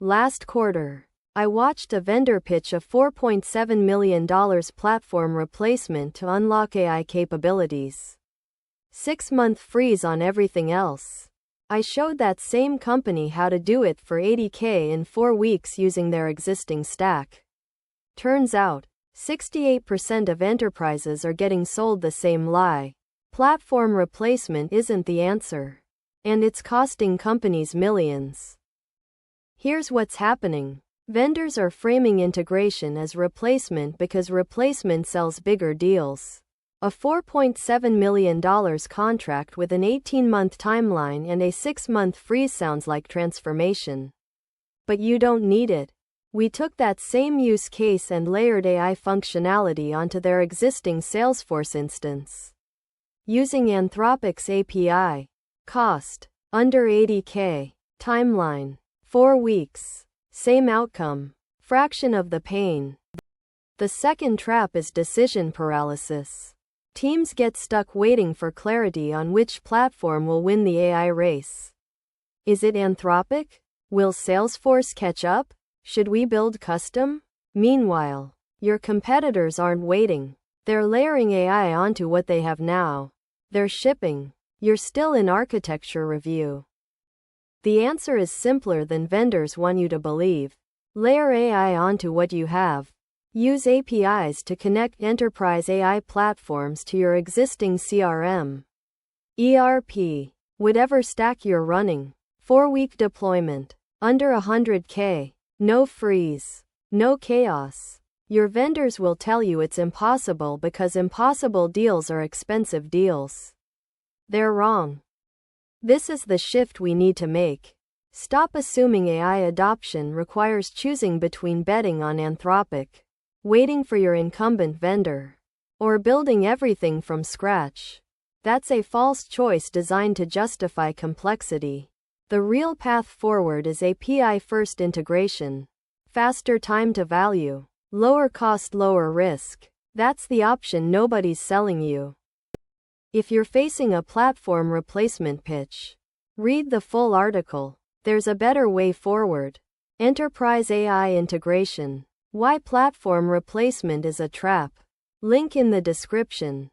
Last quarter, I watched a vendor pitch a $4.7 million platform replacement to unlock AI capabilities. 6-month freeze on everything else. I showed that same company how to do it for $80K in 4 weeks using their existing stack. Turns out, 68% of enterprises are getting sold the same lie. Platform replacement isn't the answer. And it's costing companies millions. Here's what's happening. Vendors are framing integration as replacement because replacement sells bigger deals. A $4.7 million contract with an 18-month timeline and a 6-month freeze sounds like transformation. But you don't need it. We took that same use case and layered AI functionality onto their existing Salesforce instance. Using Anthropic's API. Cost: under $80K. Timeline: 4 weeks. Same outcome. Fraction of the pain. The second trap is decision paralysis. Teams get stuck waiting for clarity on which platform will win the AI race. Is it Anthropic? Will Salesforce catch up? Should we build custom? Meanwhile, your competitors aren't waiting. They're layering AI onto what they have now. They're shipping. You're still in architecture review. The answer is simpler than vendors want you to believe. Layer AI onto what you have. Use APIs to connect enterprise AI platforms to your existing CRM, ERP, whatever stack you're running. 4-week deployment. Under $100K. No freeze. No chaos. Your vendors will tell you it's impossible because impossible deals are expensive deals. They're wrong. This is the shift we need to make. Stop assuming AI adoption requires choosing between betting on Anthropic, waiting for your incumbent vendor, or building everything from scratch. That's a false choice designed to justify complexity. The real path forward is API-first integration. Faster time to value. Lower cost, lower risk. That's the option nobody's selling you. If you're facing a platform replacement pitch, read the full article. There's a better way forward. Enterprise AI integration. Why platform replacement is a trap. Link in the description.